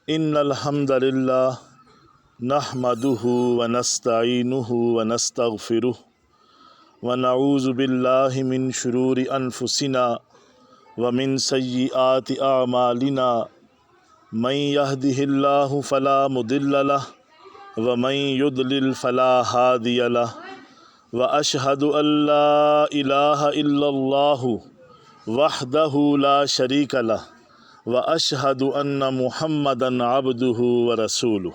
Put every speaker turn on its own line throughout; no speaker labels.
إن الحمد لله نحمده ونستعينه ونستغفره ونعوذ بالله من شرور أنفسنا ومن سيئات أعمالنا من يهده الله فلا مضل له ومن يضلل فلا هادي له وأشهد أن لا إله إلا الله وحده لا شريك له وأشهد أن محمدًا عبده ورسوله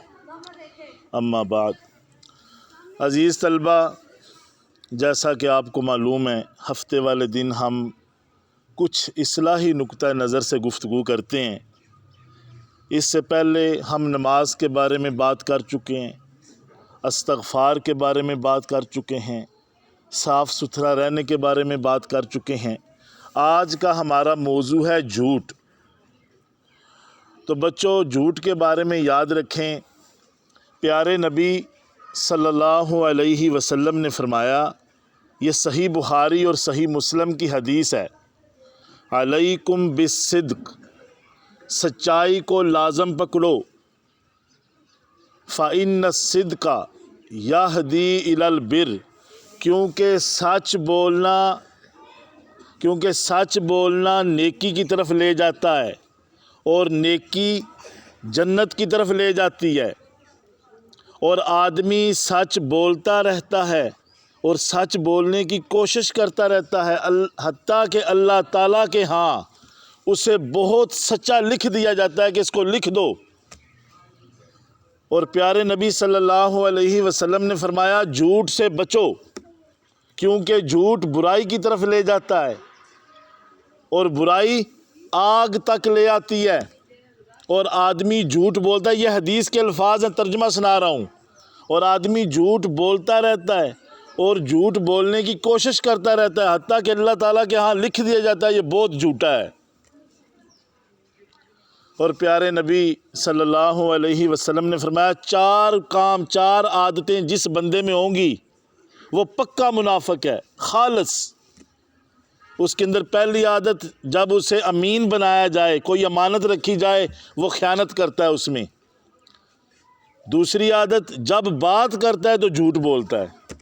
اما بعد۔ عزیز طلبہ، جیسا کہ آپ کو معلوم ہے ہفتے والے دن ہم کچھ اصلاحی نقطہ نظر سے گفتگو کرتے ہیں۔ اس سے پہلے ہم نماز کے بارے میں بات کر چکے ہیں، استغفار کے بارے میں بات کر چکے ہیں، صاف ستھرا رہنے کے بارے میں بات کر چکے ہیں۔ آج کا ہمارا موضوع ہے جھوٹ۔ تو بچوں، جھوٹ کے بارے میں یاد رکھیں، پیارے نبی صلی اللہ علیہ وسلم نے فرمایا، یہ صحیح بخاری اور صحیح مسلم کی حدیث ہے، علیکم بالصدق، سچائی کو لازم پکڑو، فإن الصدق یہدی الی البر، کیونکہ سچ بولنا نیکی کی طرف لے جاتا ہے اور نیکی جنت کی طرف لے جاتی ہے۔ اور آدمی سچ بولتا رہتا ہے اور سچ بولنے کی کوشش کرتا رہتا ہے، حتیٰ کہ اللہ تعالیٰ کے ہاں اسے بہت سچا لکھ دیا جاتا ہے کہ اس کو لکھ دو۔ اور پیارے نبی صلی اللہ علیہ وسلم نے فرمایا، جھوٹ سے بچو، کیونکہ جھوٹ برائی کی طرف لے جاتا ہے اور برائی آگ تک لے آتی ہے۔ اور آدمی جھوٹ بولتا ہے، یہ حدیث کے الفاظ ہیں، ترجمہ سنا رہا ہوں، اور آدمی جھوٹ بولتا رہتا ہے اور جھوٹ بولنے کی کوشش کرتا رہتا ہے، حتیٰ کہ اللہ تعالیٰ کے ہاں لکھ دیا جاتا ہے یہ بہت جھوٹا ہے۔ اور پیارے نبی صلی اللہ علیہ وسلم نے فرمایا، چار عادتیں جس بندے میں ہوں گی وہ پکا منافق ہے، خالص۔ اس کے اندر پہلی عادت، جب اسے امین بنایا جائے، کوئی امانت رکھی جائے، وہ خیانت کرتا ہے اس میں۔ دوسری عادت، جب بات کرتا ہے تو جھوٹ بولتا ہے،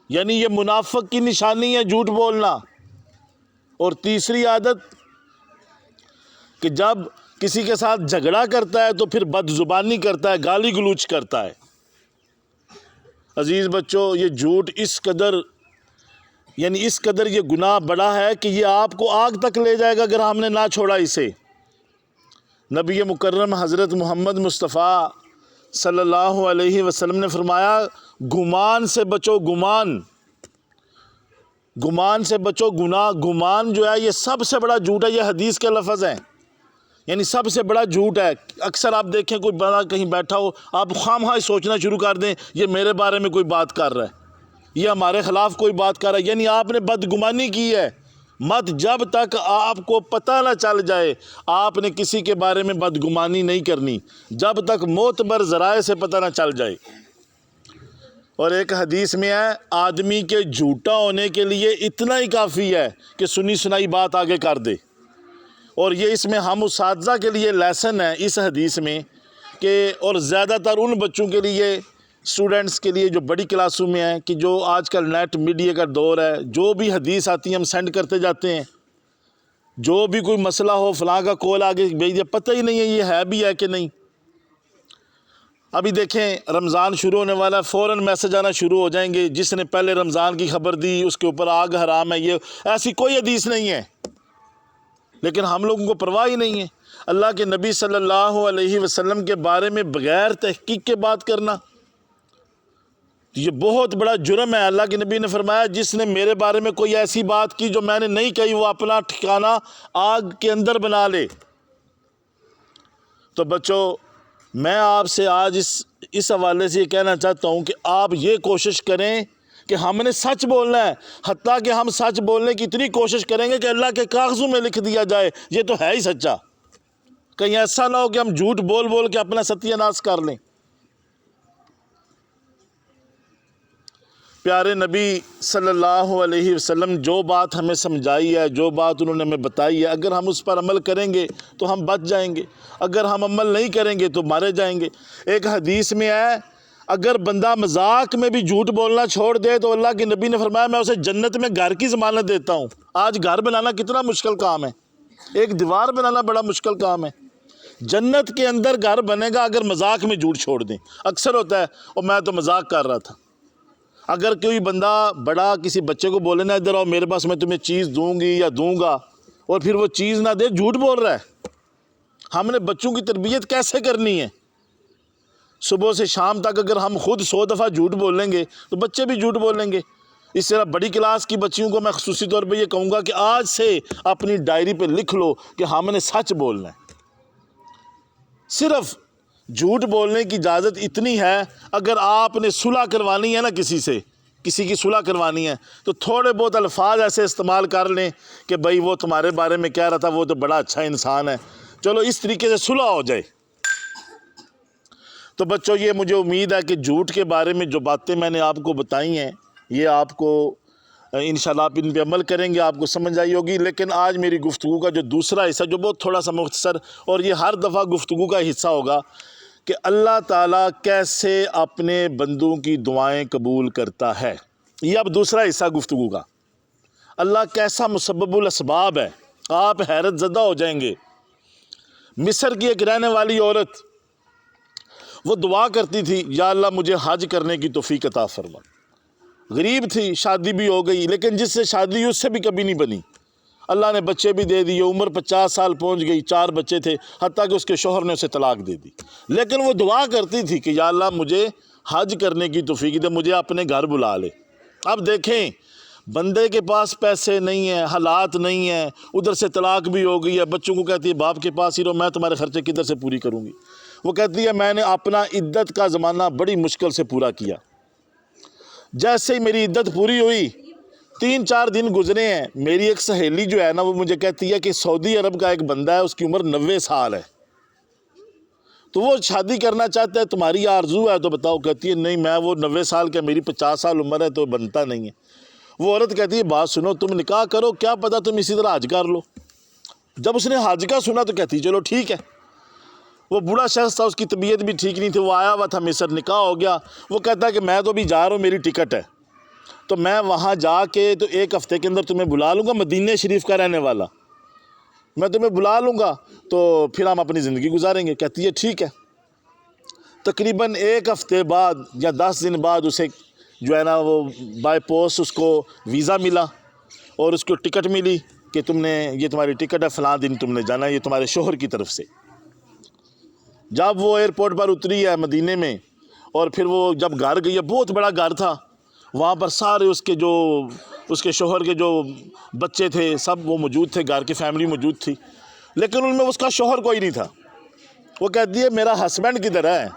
یعنی یہ منافق کی نشانی ہے جھوٹ بولنا۔ اور تیسری عادت کہ جب کسی کے ساتھ جھگڑا کرتا ہے تو پھر بد زبانی کرتا ہے، گالی گلوچ کرتا ہے۔ عزیز بچوں، یہ جھوٹ اس قدر یہ گناہ بڑا ہے کہ یہ آپ کو آگ تک لے جائے گا اگر ہم نے نہ چھوڑا اسے۔ نبی مکرم حضرت محمد مصطفیٰ صلی اللہ علیہ وسلم نے فرمایا، گمان سے بچو، گمان سے بچو، گمان جو ہے یہ سب سے بڑا جھوٹ ہے، یہ حدیث کے لفظ ہیں، یعنی سب سے بڑا جھوٹ ہے۔ اکثر آپ دیکھیں کوئی بڑا کہیں بیٹھا ہو، آپ خواہ سوچنا شروع کر دیں یہ میرے بارے میں کوئی بات کر رہا ہے، یہ ہمارے خلاف کوئی بات کر رہا ہے، یعنی آپ نے بدگمانی کی ہے۔ مت جب تک آپ کو پتہ نہ چل جائے، آپ نے کسی کے بارے میں بدگمانی نہیں کرنی، جب تک معتبر ذرائع سے پتہ نہ چل جائے۔ اور ایک حدیث میں ہے، آدمی کے جھوٹا ہونے کے لیے اتنا ہی کافی ہے کہ سنی سنائی بات آگے کر دے۔ اور یہ اس میں ہم اساتذہ کے لیے لیسن ہے اس حدیث میں کہ، اور زیادہ تر ان بچوں کے لیے، اسٹوڈنٹس کے لیے جو بڑی کلاسوں میں ہیں، کہ جو آج کل نیٹ میڈیا کا دور ہے، جو بھی حدیث آتی ہے ہم سینڈ کرتے جاتے ہیں، جو بھی کوئی مسئلہ ہو فلاں کا کال آگے بھیج دیا، پتہ ہی نہیں ہے یہ ہے بھی ہے کہ نہیں۔ ابھی دیکھیں رمضان شروع ہونے والا ہے، فوراً میسج آنا شروع ہو جائیں گے، جس نے پہلے رمضان کی خبر دی اس کے اوپر آگ حرام ہے، یہ ایسی کوئی حدیث نہیں ہے، لیکن ہم لوگوں کو پرواہ ہی نہیں ہے۔ اللہ کے نبی صلی اللہ علیہ وسلم کے بارے میں بغیر تحقیق کے بات کرنا یہ بہت بڑا جرم ہے۔ اللہ کے نبی نے فرمایا، جس نے میرے بارے میں کوئی ایسی بات کی جو میں نے نہیں کہی، وہ اپنا ٹھکانہ آگ کے اندر بنا لے۔ تو بچوں، میں آپ سے آج اس حوالے سے یہ کہنا چاہتا ہوں کہ آپ یہ کوشش کریں کہ ہم نے سچ بولنا ہے، حتیٰ کہ ہم سچ بولنے کی اتنی کوشش کریں گے کہ اللہ کے کاغذوں میں لکھ دیا جائے یہ تو ہے ہی سچا۔ کہیں ایسا نہ ہو کہ ہم جھوٹ بول کے اپنا ستیہ ناش کر لیں۔ پیارے نبی صلی اللہ علیہ وسلم جو بات ہمیں سمجھائی ہے، جو بات انہوں نے ہمیں بتائی ہے، اگر ہم اس پر عمل کریں گے تو ہم بچ جائیں گے، اگر ہم عمل نہیں کریں گے تو مارے جائیں گے۔ ایک حدیث میں ہے اگر بندہ مذاق میں بھی جھوٹ بولنا چھوڑ دے تو اللہ کے نبی نے فرمایا میں اسے جنت میں گھر کی ضمانت دیتا ہوں۔ آج گھر بنانا کتنا مشکل کام ہے، ایک دیوار بنانا بڑا مشکل کام ہے، جنت کے اندر گھر بنے گا اگر مذاق میں جھوٹ چھوڑ دیں۔ اکثر ہوتا ہے اور میں تو مذاق کر رہا تھا۔ اگر کوئی بندہ بڑا کسی بچے کو بولے نا ادھر آؤ میرے پاس میں تمہیں چیز دوں گی یا دوں گا، اور پھر وہ چیز نہ دے، جھوٹ بول رہا ہے۔ ہم نے بچوں کی تربیت کیسے کرنی ہے؟ صبح سے شام تک اگر ہم خود 100 دفعہ جھوٹ بولیں گے تو بچے بھی جھوٹ بولیں گے۔ اس طرح بڑی کلاس کی بچیوں کو میں خصوصی طور پہ یہ کہوں گا کہ آج سے اپنی ڈائری پہ لکھ لو کہ ہم نے سچ بولنا ہے۔ صرف جھوٹ بولنے کی اجازت اتنی ہے، اگر آپ نے صلح کروانی ہے نا کسی کی صلح کروانی ہے تو تھوڑے بہت الفاظ ایسے استعمال کر لیں کہ بھائی وہ تمہارے بارے میں کہہ رہا تھا وہ تو بڑا اچھا انسان ہے، چلو اس طریقے سے صلح ہو جائے۔ تو بچوں یہ مجھے امید ہے کہ جھوٹ کے بارے میں جو باتیں میں نے آپ کو بتائی ہیں یہ آپ کو انشاءاللہ آپ ان پہ عمل کریں گے، آپ کو سمجھ آئی ہوگی۔ لیکن آج میری گفتگو کا جو دوسرا حصہ جو بہت تھوڑا سا مختصر، اور یہ ہر دفعہ گفتگو کا حصہ ہوگا کہ اللہ تعالیٰ کیسے اپنے بندوں کی دعائیں قبول کرتا ہے، یہ اب دوسرا حصہ گفتگو کا۔ اللہ کیسا مسبب الاسباب ہے، آپ حیرت زدہ ہو جائیں گے۔ مصر کی ایک رہنے والی عورت وہ دعا کرتی تھی یا اللہ مجھے حج کرنے کی توفیق عطا فرما۔ غریب تھی، شادی بھی ہو گئی، لیکن جس سے شادی ہوئی اس سے بھی کبھی نہیں بنی۔ اللہ نے بچے بھی دے دیے، عمر 50 سال پہنچ گئی، 4 بچے تھے، حتیٰ کہ اس کے شوہر نے اسے طلاق دے دی۔ لیکن وہ دعا کرتی تھی کہ یا اللہ مجھے حج کرنے کی توفیق دے، مجھے اپنے گھر بلا لے۔ اب دیکھیں بندے کے پاس پیسے نہیں ہیں، حالات نہیں ہیں، ادھر سے طلاق بھی ہو گئی ہے، بچوں کو کہتی ہے باپ کے پاس ہی رہو، میں تمہارے خرچے کدھر سے پوری کروں گی۔ وہ کہتی ہے میں نے اپنا عدت کا زمانہ بڑی مشکل سے پورا کیا، جیسے ہی میری عدت پوری ہوئی 3-4 دن گزرے ہیں، میری ایک سہیلی جو ہے نا وہ مجھے کہتی ہے کہ سعودی عرب کا ایک بندہ ہے، اس کی عمر 90 سال ہے، تو وہ شادی کرنا چاہتا ہے، تمہاری آرزو ہے تو بتاؤ۔ کہتی ہے نہیں میں وہ 90 سال کا، میری 50 سال عمر ہے تو بنتا نہیں ہے۔ وہ عورت کہتی ہے بات سنو، تم نکاح کرو، کیا پتہ تم اسی طرح حج کر لو۔ جب اس نے حج کا سنا تو کہتی چلو ٹھیک ہے۔ وہ بوڑھا شخص تھا، اس کی طبیعت بھی ٹھیک نہیں تھی، وہ آیا ہوا تھا مصر، نکاح ہو گیا۔ وہ کہتا ہے کہ میں تو بھی جا رہا ہوں، میری ٹکٹ ہے، تو میں وہاں جا کے تو 1 ہفتے کے اندر تمہیں بلا لوں گا، مدینہ شریف کا رہنے والا، میں تمہیں بلا لوں گا تو پھر ہم اپنی زندگی گزاریں گے۔ کہتی ہے ٹھیک ہے۔ تقریباً 1 ہفتے بعد یا 10 دن بعد اسے جو ہے نا وہ بائی پوسٹ اس کو ویزا ملا اور اس کو ٹکٹ ملی کہ تم نے یہ تمہاری ٹکٹ ہے، فلاں دن تم نے جانا ہے، یہ تمہارے شوہر کی طرف سے۔ جب وہ ایئرپورٹ پر اتری ہے مدینے میں، اور پھر وہ جب گھر گئی ہے، بہت بڑا گھر تھا، وہاں پر سارے اس کے شوہر کے جو بچے تھے سب وہ موجود تھے، گھر کی فیملی موجود تھی، لیکن ان میں اس کا شوہر کوئی نہیں تھا۔ وہ کہتی ہے میرا ہسبینڈ کدھر ہے؟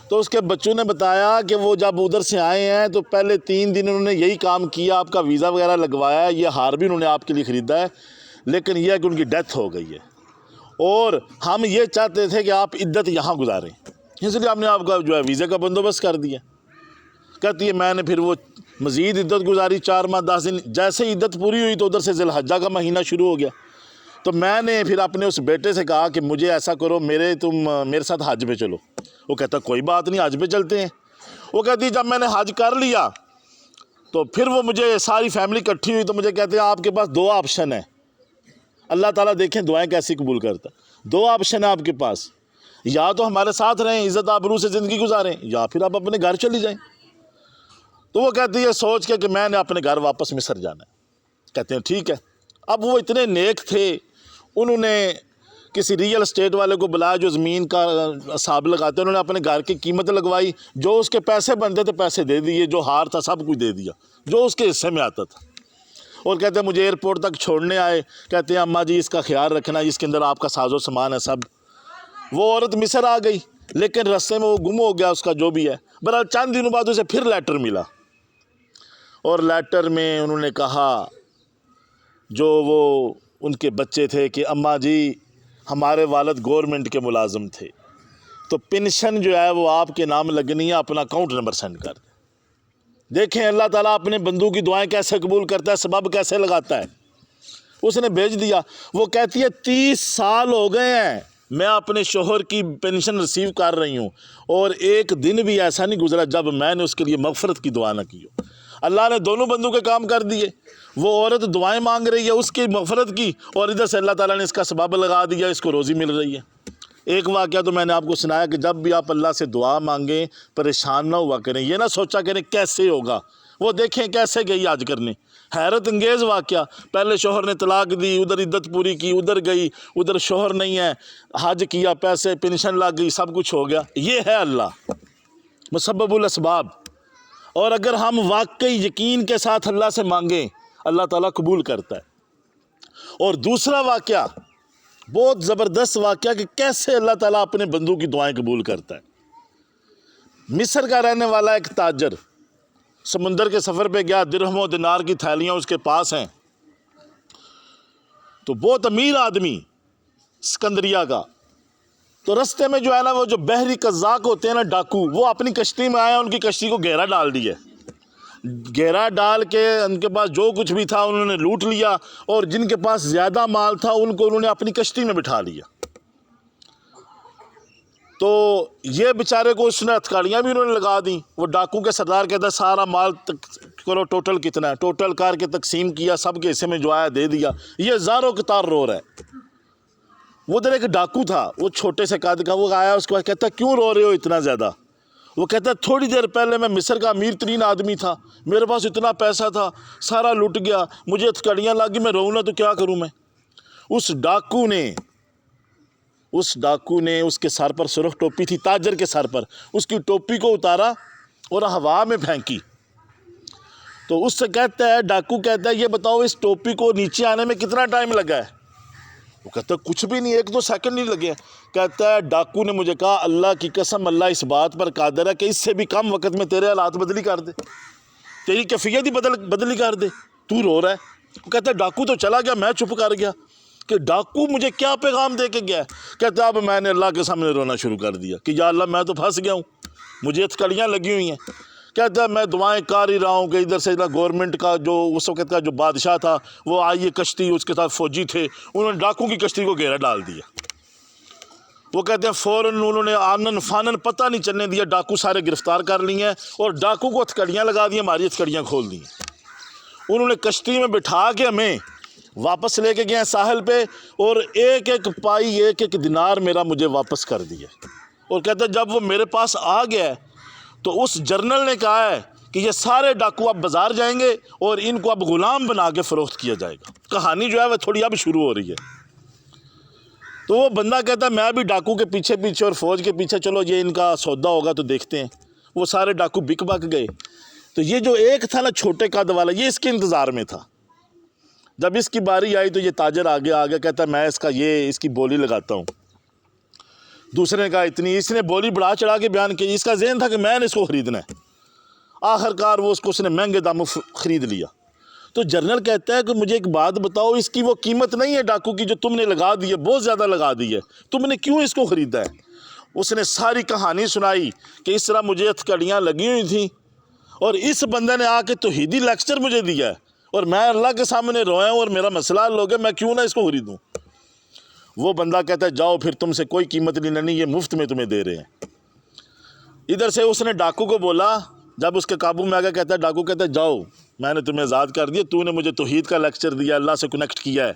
تو اس کے بچوں نے بتایا کہ وہ جب ادھر سے آئے ہیں تو پہلے 3 دن انہوں نے یہی کام کیا، آپ کا ویزا وغیرہ لگوایا ہے، یہ ہار بھی انہوں نے آپ کے لیے خریدا ہے، لیکن یہ ہے کہ ان کی ڈیتھ ہو گئی ہے، اور ہم یہ چاہتے تھے کہ آپ عدت یہاں گزاریں، اس لیے ہم نے آپ کا جو ہے ویزے کا بندوبست کر دیا۔ کہتی ہے میں نے پھر وہ مزید عدت گزاری 4 ماہ 10 دن، جیسے ہی عدت پوری ہوئی تو ادھر سے ذی الحجہ کا مہینہ شروع ہو گیا۔ تو میں نے پھر اپنے اس بیٹے سے کہا کہ مجھے ایسا کرو، تم میرے ساتھ حج پہ چلو۔ وہ کہتا کوئی بات نہیں، حج پہ چلتے ہیں۔ وہ کہتی جب میں نے حج کر لیا تو پھر وہ مجھے ساری فیملی اکٹھی ہوئی تو مجھے کہتے ہیں آپ کے پاس 2 آپشن ہیں، اللہ تعالیٰ دیکھیں دعائیں کیسی قبول کرتا ہے۔ 2 آپشن ہیں آپ کے پاس، یا تو ہمارے ساتھ رہیں، عزت آبرو سے زندگی گزاریں، یا پھر آپ اپنے گھر چلی جائیں۔ تو وہ کہتی ہے سوچ کے کہ میں نے اپنے گھر واپس مصر جانا ہے۔ کہتے ہیں ٹھیک ہے۔ اب وہ اتنے نیک تھے، انہوں نے کسی ریئل اسٹیٹ والے کو بلایا جو زمین کا حساب لگاتے ہیں، انہوں نے اپنے گھر کی قیمت لگوائی، جو اس کے پیسے بنتے تھے پیسے دے دیے، جو ہار تھا سب کچھ دے دیا جو اس کے حصے میں آتا تھا۔ اور کہتے ہیں مجھے ایئرپورٹ تک چھوڑنے آئے، کہتے ہیں اماں جی اس کا خیال رکھنا، اس کے اندر آپ کا ساز و سامان ہے سب۔ وہ عورت مصر آ گئی، لیکن رستے میں وہ گم ہو گیا، اس کا جو بھی ہے۔ بہرحال چند دنوں بعد اسے پھر لیٹر ملا، اور لیٹر میں انہوں نے کہا جو وہ ان کے بچے تھے کہ اماں جی ہمارے والد گورنمنٹ کے ملازم تھے، تو پینشن جو ہے وہ آپ کے نام لگنی ہے، اپنا اکاؤنٹ نمبر سینڈ کر دیں۔ دیکھیں اللہ تعالیٰ اپنے بندوں کی دعائیں کیسے قبول کرتا ہے، سبب کیسے لگاتا ہے۔ اس نے بھیج دیا، وہ کہتی ہے 30 سال ہو گئے ہیں میں اپنے شوہر کی پینشن ریسیو کر رہی ہوں، اور ایک دن بھی ایسا نہیں گزرا جب میں نے اس کے لیے مغفرت کی دعا نہ کی ہو۔ اللہ نے دونوں بندوں کے کام کر دیے، وہ عورت دعائیں مانگ رہی ہے اس کی مغفرت کی، اور ادھر سے اللہ تعالیٰ نے اس کا سبب لگا دیا، اس کو روزی مل رہی ہے۔ ایک واقعہ تو میں نے آپ کو سنایا کہ جب بھی آپ اللہ سے دعا مانگیں پریشان نہ ہوا کریں، یہ نہ سوچا کریں کیسے ہوگا، وہ دیکھیں کیسے گئی آج کرنے۔ حیرت انگیز واقعہ، پہلے شوہر نے طلاق دی، ادھر عدت پوری کی، ادھر گئی، ادھر شوہر نہیں ہے، حج کیا، پیسے پینشن لگ گئی، سب کچھ ہو گیا۔ یہ ہے اللہ مسبب الاسباب، اور اگر ہم واقعی یقین کے ساتھ اللہ سے مانگیں اللہ تعالیٰ قبول کرتا ہے۔ اور دوسرا واقعہ بہت زبردست واقعہ کہ کیسے اللہ تعالیٰ اپنے بندوں کی دعائیں قبول کرتا ہے۔ مصر کا رہنے والا ایک تاجر سمندر کے سفر پہ گیا، درہم و دینار کی تھیلیاں اس کے پاس ہیں، تو بہت امیر آدمی اسکندریہ کا، تو رستے میں جو ہے نا وہ جو بحری قزاق ہوتے ہیں نا ڈاکو، وہ اپنی کشتی میں آئے، ان کی کشتی کو گھیرا ڈال دیا، گھیرا ڈال کے ان کے پاس جو کچھ بھی تھا انہوں نے لوٹ لیا، اور جن کے پاس زیادہ مال تھا ان کو انہوں نے اپنی کشتی میں بٹھا لیا۔ تو یہ بیچارے کو اس نے ہتھکڑیاں بھی انہوں نے لگا دیں۔ وہ ڈاکو کے سردار کہتا ہے سارا مال کرو، ٹوٹل کتنا ہے، ٹوٹل کر کے تقسیم کیا، سب کے حصے میں جو آیا دے دیا۔ یہ زاروں قطار رو رہا ہے۔ وہ ادھر ایک ڈاکو تھا، وہ چھوٹے سے قد کا، وہ آیا اس کے بعد کہتا ہے کیوں رو رہے ہو اتنا زیادہ؟ وہ کہتا ہے تھوڑی دیر پہلے میں مصر کا امیر ترین آدمی تھا، میرے پاس اتنا پیسہ تھا، سارا لٹ گیا، مجھے ہتھکڑیاں لگی، میں روؤں نہ تو کیا کروں میں۔ اس ڈاکو نے اس کے سر پر سرخ ٹوپی تھی، تاجر کے سر پر، اس کی ٹوپی کو اتارا اور ہوا میں پھینکی۔ تو اس سے کہتا ہے، ڈاکو کہتا ہے یہ بتاؤ اس ٹوپی کو نیچے آنے میں کتنا ٹائم لگا ہے؟ وہ کہتا ہے کچھ بھی نہیں، 1-2 سیکنڈ نہیں لگے۔ کہتا ہے ڈاکو نے مجھے کہا اللہ کی قسم اللہ اس بات پر قادر ہے کہ اس سے بھی کم وقت میں تیرے حالات بدلی کر دے، تیری کیفیت ہی بدلی کر دے، تو رو رہا ہے۔ وہ کہتا ہے ڈاکو تو چلا گیا، میں چپ کر گیا کہ ڈاکو مجھے کیا پیغام دے کے گیا ہے۔ کہتا ہے اب میں نے اللہ کے سامنے رونا شروع کر دیا کہ یا اللہ میں تو پھنس گیا ہوں، مجھے ہتھکڑیاں لگی ہوئی ہیں۔ کہتا ہے میں دعائیں کر ہی رہا ہوں کہ ادھر سے گورنمنٹ کا جو اس وقت کا جو بادشاہ تھا وہ آئی کشتی، اس کے ساتھ فوجی تھے، انہوں نے ڈاکو کی کشتی کو گھیرا ڈال دیا۔ وہ کہتے ہیں فوراً انہوں نے آنن فانن پتہ نہیں چلنے دیا، ڈاکو سارے گرفتار کر لیے ہیں اور ڈاکو کو ہتھکڑیاں لگا دی، ہماری ہتھکڑیاں کھول دی۔ انہوں نے کشتی میں بٹھا کے ہمیں واپس لے کے گئے ہیں ساحل پہ، اور ایک ایک پائی، ایک ایک دینار میرا مجھے واپس کر دیا۔ اور کہتے ہیں جب وہ میرے پاس آ گیا ہے تو اس جرنل نے کہا ہے کہ یہ سارے ڈاکو اب بازار جائیں گے اور ان کو اب غلام بنا کے فروخت کیا جائے گا۔ کہانی جو ہے وہ تھوڑی اب شروع ہو رہی ہے۔ تو وہ بندہ کہتا ہے میں بھی ڈاکو کے پیچھے پیچھے اور فوج کے پیچھے، چلو یہ ان کا سودا ہوگا تو دیکھتے ہیں۔ وہ سارے ڈاکو بک بک گئے، تو یہ جو ایک تھا نا چھوٹے قد والا، یہ اس کے انتظار میں تھا۔ جب اس کی باری آئی تو یہ تاجر آگے آ گیا، کہتا ہے میں اس کی بولی لگاتا ہوں۔ دوسرے نے کہا اتنی، اس نے بولی بڑھا چڑھا کے بیان کی، اس کا ذہن تھا کہ میں نے اس کو خریدنا ہے۔ آخر کار وہ اس نے مہنگے داموں خرید لیا۔ تو جنرل کہتا ہے کہ مجھے ایک بات بتاؤ، اس کی وہ قیمت نہیں ہے ڈاکو کی جو تم نے لگا دی ہے، بہت زیادہ لگا دی ہے، تم نے کیوں اس کو خریدا ہے؟ اس نے ساری کہانی سنائی کہ اس طرح مجھے ہتھکڑیاں لگی ہوئی تھیں اور اس بندے نے آ کے توحیدی لیکچر مجھے دیا ہے اور میں اللہ کے سامنے رویا ہوں اور میرا مسئلہ حل ہو گیا، میں کیوں نہ اس کو خریدوں؟ وہ بندہ کہتا ہے جاؤ پھر، تم سے کوئی قیمت نہیں لینی، یہ مفت میں تمہیں دے رہے ہیں۔ ادھر سے اس نے ڈاکو کو بولا، جب اس کے قابو میں آ گیا، کہتا ہے ڈاکو کہتا ہے جاؤ میں نے تمہیں آزاد کر دیا، تو نے مجھے توحید کا لیکچر دیا، اللہ سے کنیکٹ کیا ہے۔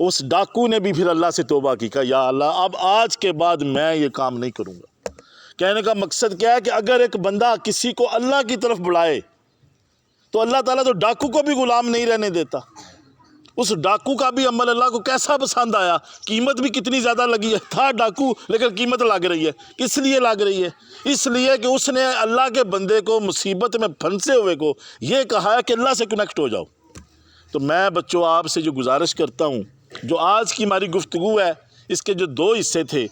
اس ڈاکو نے بھی پھر اللہ سے توبہ کی، کہا یا اللہ اب آج کے بعد میں یہ کام نہیں کروں گا۔ کہنے کا مقصد کیا ہے کہ اگر ایک بندہ کسی کو اللہ کی طرف بڑھائے تو اللہ تعالیٰ تو ڈاکو کو بھی غلام نہیں رہنے دیتا۔ اس ڈاکو کا بھی عمل اللہ کو کیسا پسند آیا، قیمت بھی کتنی زیادہ لگی ہے، تھا ڈاکو لیکن قیمت لگ رہی ہے۔ کس لیے لگ رہی ہے؟ اس لیے کہ اس نے اللہ کے بندے کو مصیبت میں پھنسے ہوئے کو یہ کہا ہے کہ اللہ سے کنیکٹ ہو جاؤ۔ تو میں بچوں آپ سے جو گزارش کرتا ہوں، جو آج کی ہماری گفتگو ہے اس کے جو 2 حصے تھے،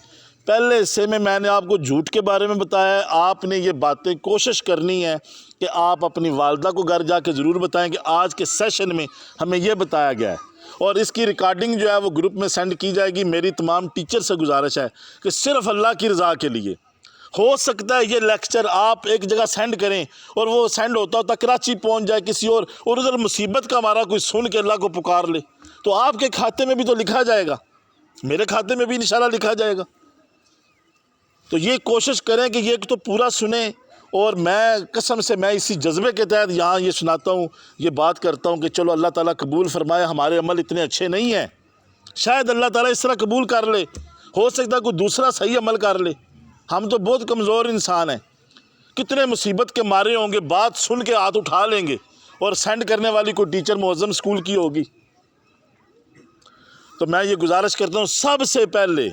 پہلے حصے میں نے آپ کو جھوٹ کے بارے میں بتایا ہے، آپ نے یہ باتیں کوشش کرنی ہے کہ آپ اپنی والدہ کو گھر جا کے ضرور بتائیں کہ آج کے سیشن میں ہمیں یہ بتایا گیا ہے، اور اس کی ریکارڈنگ جو ہے وہ گروپ میں سینڈ کی جائے گی۔ میری تمام ٹیچر سے گزارش ہے کہ صرف اللہ کی رضا کے لیے ہو سکتا ہے یہ لیکچر آپ ایک جگہ سینڈ کریں اور وہ سینڈ ہوتا ہوتا کراچی پہنچ جائے کسی اور ادھر مصیبت کا ہمارا کوئی سن کے اللہ کو پکار لے، تو آپ کے کھاتے میں بھی تو لکھا جائے گا، میرے کھاتے میں بھی انشاءاللہ لکھا جائے گا۔ تو یہ کوشش کریں کہ یہ تو پورا سنیں، اور میں قسم سے میں اسی جذبے کے تحت یہاں یہ سناتا ہوں، یہ بات کرتا ہوں کہ چلو اللہ تعالیٰ قبول فرمائے۔ ہمارے عمل اتنے اچھے نہیں ہیں، شاید اللہ تعالیٰ اس طرح قبول کر لے، ہو سکتا ہے کوئی دوسرا صحیح عمل کر لے۔ ہم تو بہت کمزور انسان ہیں، کتنے مصیبت کے مارے ہوں گے، بات سن کے ہاتھ اٹھا لیں گے، اور سینڈ کرنے والی کوئی ٹیچر معظم اسکول کی ہوگی۔ تو میں یہ گزارش کرتا ہوں، سب سے پہلے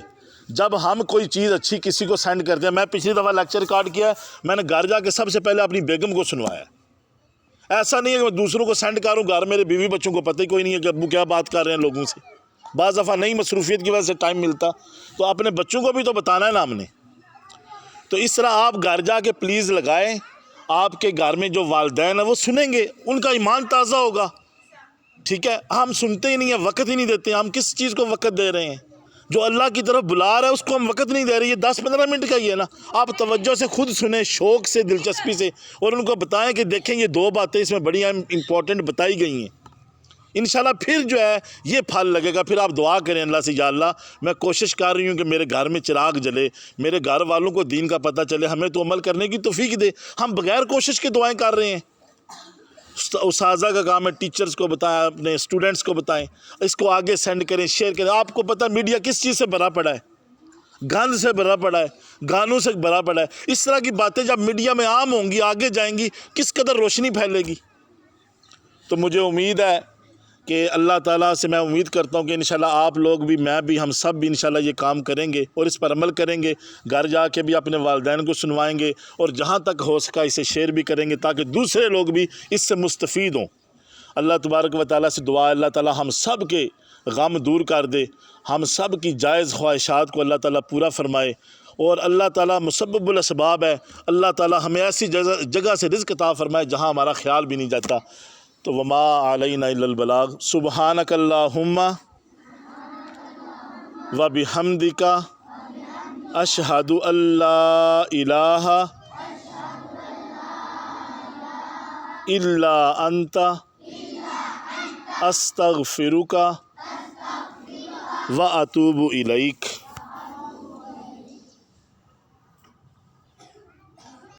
جب ہم کوئی چیز اچھی کسی کو سینڈ کرتے ہیں، میں پچھلی دفعہ لیکچر ریکارڈ کیا، میں نے گھر جا کے سب سے پہلے اپنی بیگم کو سنوایا۔ ایسا نہیں ہے کہ میں دوسروں کو سینڈ کروں، گھر میرے بیوی بچوں کو پتہ ہی کوئی نہیں ہے کہ ابو کیا بات کر رہے ہیں لوگوں سے، بعض دفعہ نہیں مصروفیت کی وجہ سے ٹائم ملتا، تو اپنے بچوں کو بھی تو بتانا ہے نا ہم نے۔ تو اس طرح آپ گھر جا کے پلیز لگائیں، آپ کے گھر میں جو والدین ہیں وہ سنیں گے، ان کا ایمان تازہ ہوگا، ٹھیک ہے۔ ہم سنتے ہی نہیں ہیں، وقت ہی نہیں دیتے، ہم کس چیز کو وقت دے رہے ہیں؟ جو اللہ کی طرف بلا رہا ہے اس کو ہم وقت نہیں دے رہے، یہ 10-15 منٹ کا ہی ہے نا۔ آپ توجہ سے خود سنیں، شوق سے، دلچسپی سے، اور ان کو بتائیں کہ دیکھیں یہ 2 باتیں اس میں بڑی امپورٹنٹ بتائی گئی ہیں، انشاءاللہ پھر جو ہے یہ پھل لگے گا۔ پھر آپ دعا کریں اللہ سے، یا اللہ میں کوشش کر رہی ہوں کہ میرے گھر میں چراغ جلے، میرے گھر والوں کو دین کا پتہ چلے، ہمیں تو عمل کرنے کی توفیق دے۔ ہم بغیر کوشش کے دعائیں کر رہے ہیں۔ اساتذہ کا کام ہے ٹیچرز کو بتائیں، اپنے اسٹوڈنٹس کو بتائیں، اس کو آگے سینڈ کریں، شیئر کریں۔ آپ کو پتہ میڈیا کس چیز سے بھرا پڑا ہے؟ گند سے بھرا پڑا ہے، گانوں سے بھرا پڑا ہے۔ اس طرح کی باتیں جب میڈیا میں عام ہوں گی، آگے جائیں گی، کس قدر روشنی پھیلے گی۔ تو مجھے امید ہے کہ اللہ تعالیٰ سے میں امید کرتا ہوں کہ انشاءاللہ آپ لوگ بھی، میں بھی، ہم سب بھی انشاءاللہ یہ کام کریں گے اور اس پر عمل کریں گے، گھر جا کے بھی اپنے والدین کو سنوائیں گے، اور جہاں تک ہو سکا اسے شیئر بھی کریں گے تاکہ دوسرے لوگ بھی اس سے مستفید ہوں۔ اللہ تبارک و تعالیٰ سے دعا ہے اللہ تعالیٰ ہم سب کے غم دور کر دے، ہم سب کی جائز خواہشات کو اللہ تعالیٰ پورا فرمائے، اور اللہ تعالیٰ مسبب الاسباب ہے، اللہ تعالیٰ ہمیں ایسی جگہ سے رزق عطا فرمائے جہاں ہمارا خیال بھی نہیں جاتا۔ تو وما علینا الا البلاغ، سبحانک اللہم و بحمدک، اشہد ان لا الہ الا انت، استغفرک و اتوب الیک۔